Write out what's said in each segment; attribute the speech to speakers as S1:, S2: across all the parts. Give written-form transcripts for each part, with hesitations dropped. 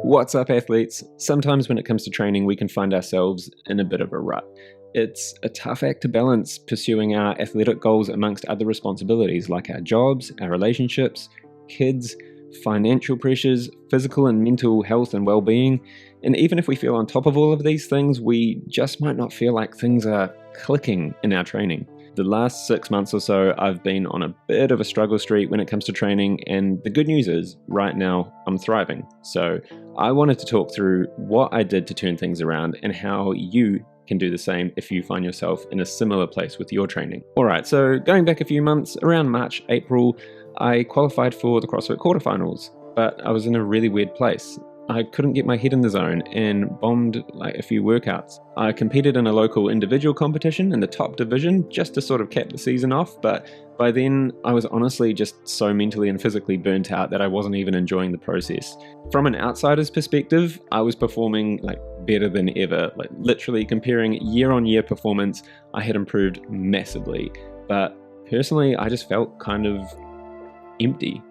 S1: What's up, athletes? Sometimes when it comes to training, we can find ourselves in a bit of a rut. It's a tough act to balance pursuing our athletic goals amongst other responsibilities like our jobs, our relationships, kids, financial pressures, physical and mental health and well-being. And even if we feel on top of all of these things, we just might not feel like things are clicking in our training. The last 6 months or so, I've been on a bit of a struggle streak when it comes to training, and the good news is, right now, I'm thriving. So I wanted to talk through what I did to turn things around and how you can do the same if you find yourself in a similar place with your training. Alright, so going back a few months, around March, April, I qualified for the CrossFit quarterfinals, but I was in a really weird place. I couldn't get my head in the zone and bombed like a few workouts. I competed in a local individual competition in the top division just to sort of cap the season off, but by then I was honestly just so mentally and physically burnt out that I wasn't even enjoying the process. From an outsider's perspective, I was performing like better than ever, like literally comparing year-on-year performance, I had improved massively, but personally I just felt kind of empty.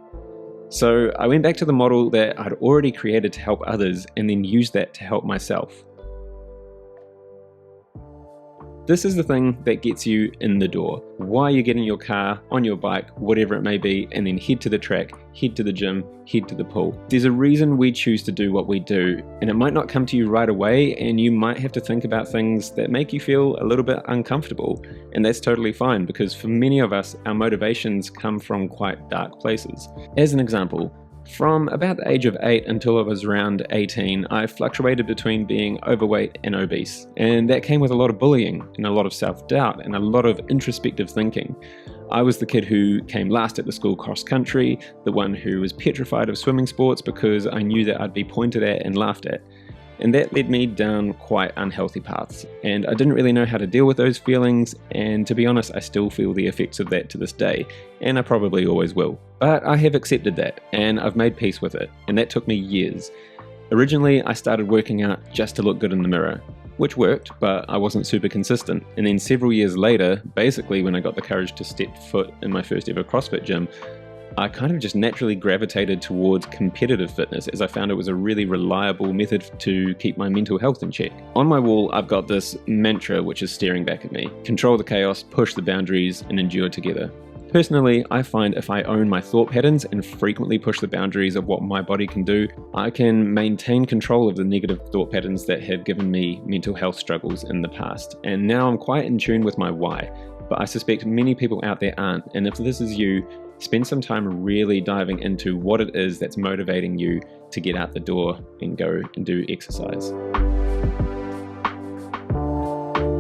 S1: So I went back to the model that I'd already created to help others and then used that to help myself. This is the thing that gets you in the door. Why you get in your car, on your bike, whatever it may be, and then head to the track, head to the gym, head to the pool. There's a reason we choose to do what we do, and it might not come to you right away, and you might have to think about things that make you feel a little bit uncomfortable, and that's totally fine, because for many of us, our motivations come from quite dark places. As an example, from about the age of 8 until I was around 18, I fluctuated between being overweight and obese, and that came with a lot of bullying and a lot of self-doubt and a lot of introspective thinking. I was the kid who came last at the school cross country, the one who was petrified of swimming sports because I knew that I'd be pointed at and laughed at. And that led me down quite unhealthy paths, and I didn't really know how to deal with those feelings, and to be honest, I still feel the effects of that to this day, and I probably always will. But I have accepted that, and I've made peace with it, and that took me years. Originally, I started working out just to look good in the mirror, which worked, but I wasn't super consistent. And then several years later, basically when I got the courage to step foot in my first ever CrossFit gym, I kind of just naturally gravitated towards competitive fitness as I found it was a really reliable method to keep my mental health in check. On my wall, I've got this mantra which is staring back at me: control the chaos, push the boundaries, and endure together. Personally, I find if I own my thought patterns and frequently push the boundaries of what my body can do, I can maintain control of the negative thought patterns that have given me mental health struggles in the past. And now I'm quite in tune with my why, but I suspect many people out there aren't, and if this is you, spend some time really diving into what it is that's motivating you to get out the door and go and do exercise.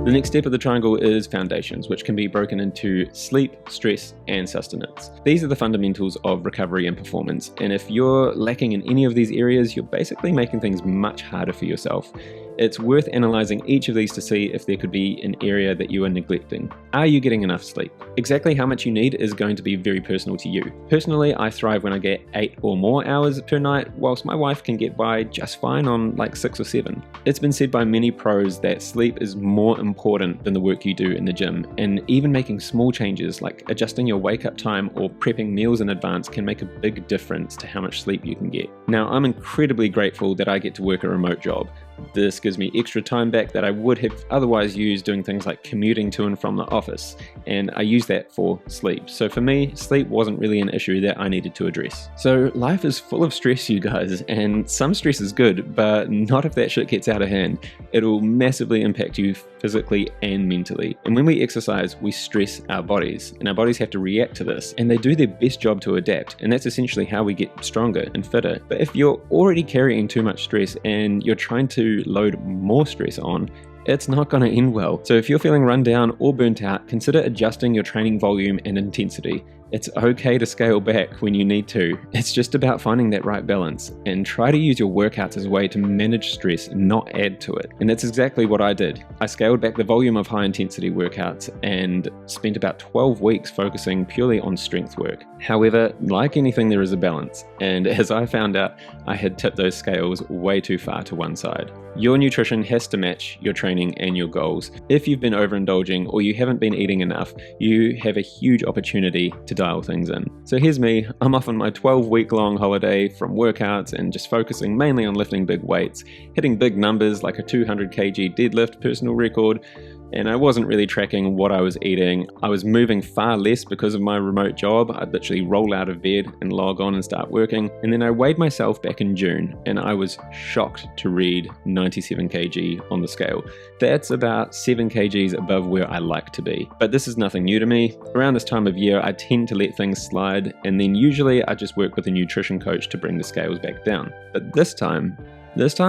S1: The next step of the triangle is foundations, which can be broken into sleep, stress, and sustenance. These are the fundamentals of recovery and performance, and if you're lacking in any of these areas, you're basically making things much harder for yourself. It's worth analysing each of these to see if there could be an area that you are neglecting. Are you getting enough sleep? Exactly how much you need is going to be very personal to you. Personally, I thrive when I get 8 or more hours per night, whilst my wife can get by just fine on like 6 or 7. It's been said by many pros that sleep is more important than the work you do in the gym, and even making small changes like adjusting your wake-up time or prepping meals in advance can make a big difference to how much sleep you can get. Now, I'm incredibly grateful that I get to work a remote job. This gives me extra time back that I would have otherwise used doing things like commuting to and from the office, and I use that for sleep. So for me, sleep wasn't really an issue that I needed to address. So life is full of stress, you guys, and some stress is good, but not if that shit gets out of hand. It'll massively impact you physically and mentally. And when we exercise, we stress our bodies, and our bodies have to react to this, and they do their best job to adapt, and that's essentially how we get stronger and fitter. But if you're already carrying too much stress and you're trying to load more stress on, it's not going to end well. So if you're feeling run down or burnt out, consider adjusting your training volume and intensity. It's okay to scale back when you need to. It's just about finding that right balance, and try to use your workouts as a way to manage stress and not add to it. And that's exactly what I did. I scaled back the volume of high intensity workouts and spent about 12 weeks focusing purely on strength work. However, like anything, there is a balance. And as I found out, I had tipped those scales way too far to one side. Your nutrition has to match your training and your goals. If you've been overindulging or you haven't been eating enough, you have a huge opportunity to dial things in. So here's me, I'm off on my 12-week long holiday from workouts and just focusing mainly on lifting big weights, hitting big numbers like a 200 kg deadlift personal record, and I wasn't really tracking what I was eating. I was moving far less because of my remote job. I'd literally roll out of bed and log on and start working. And then I weighed myself back in June and I was shocked to read 97 kg on the scale. That's about 7 kgs above where I like to be. But this is nothing new to me. Around this time of year, I tend to let things slide, and then usually I just work with a nutrition coach to bring the scales back down. But this time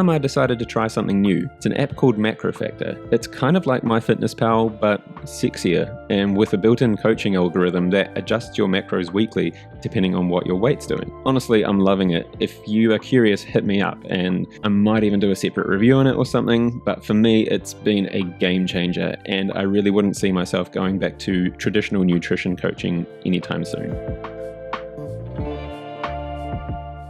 S1: I decided to try something new. It's an app called Macro Factor. It's kind of like MyFitnessPal, but sexier, and with a built-in coaching algorithm that adjusts your macros weekly depending on what your weight's doing. Honestly, I'm loving it. If you are curious, hit me up, and I might even do a separate review on it or something, but for me, it's been a game changer, and I really wouldn't see myself going back to traditional nutrition coaching anytime soon.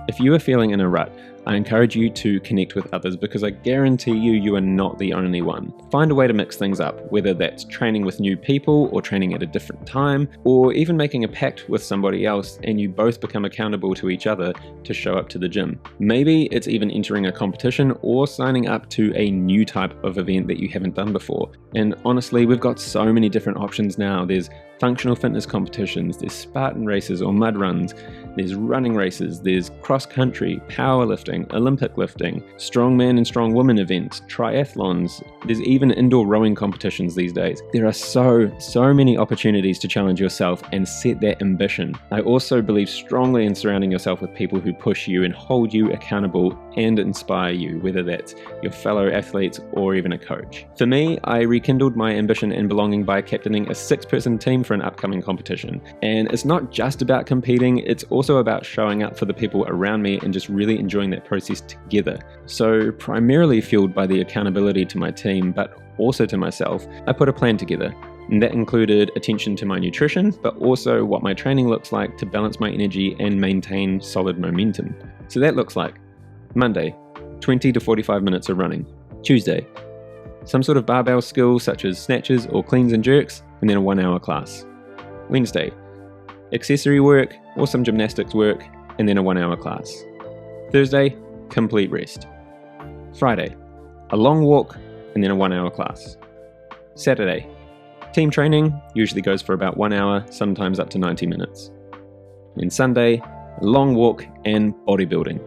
S1: If you are feeling in a rut, I encourage you to connect with others because I guarantee you are not the only one. Find a way to mix things up, whether that's training with new people or training at a different time, or even making a pact with somebody else and you both become accountable to each other to show up to the gym. Maybe it's even entering a competition or signing up to a new type of event that you haven't done before. And honestly, we've got so many different options now. There's functional fitness competitions, there's Spartan races or mud runs, there's running races, there's cross-country, powerlifting, Olympic lifting, strongman and strongwoman events, triathlons, there's even indoor rowing competitions these days. There are so many opportunities to challenge yourself and set that ambition. I also believe strongly in surrounding yourself with people who push you and hold you accountable and inspire you, whether that's your fellow athletes or even a coach. For me, I rekindled my ambition and belonging by captaining a 6-person team for an upcoming competition. And it's not just about competing, it's also about showing up for the people around me and just really enjoying that process together. So primarily fueled by the accountability to my team, but also to myself, I put a plan together. And that included attention to my nutrition, but also what my training looks like to balance my energy and maintain solid momentum. So that looks like Monday, 20 to 45 minutes of running. Tuesday, some sort of barbell skill such as snatches or cleans and jerks, and then a 1-hour class. Wednesday, accessory work or some gymnastics work, and then a 1-hour class. Thursday, complete rest. Friday, a long walk, and then a 1-hour class. Saturday, team training usually goes for about 1 hour, sometimes up to 90 minutes. Then Sunday, a long walk and bodybuilding.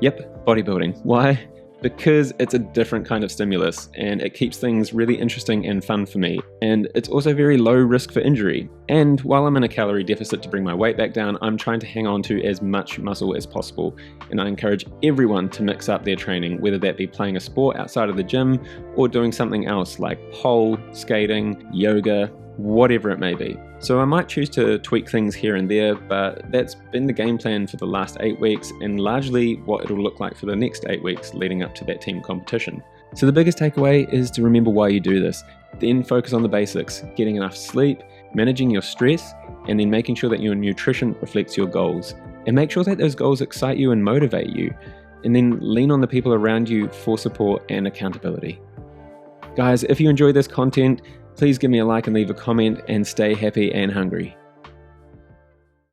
S1: Yep, bodybuilding. Why? Because it's a different kind of stimulus and it keeps things really interesting and fun for me. And it's also very low risk for injury. And while I'm in a calorie deficit to bring my weight back down, I'm trying to hang on to as much muscle as possible. And I encourage everyone to mix up their training, whether that be playing a sport outside of the gym or doing something else like pole, skating, yoga, whatever it may be. So I might choose to tweak things here and there, but that's been the game plan for the last 8 weeks and largely what it'll look like for the next 8 weeks leading up to that team competition. So the biggest takeaway is to remember why you do this, then focus on the basics, getting enough sleep, managing your stress, and then making sure that your nutrition reflects your goals. And make sure that those goals excite you and motivate you, and then lean on the people around you for support and accountability. Guys, if you enjoy this content, please give me a like and leave a comment, and stay happy and hungry.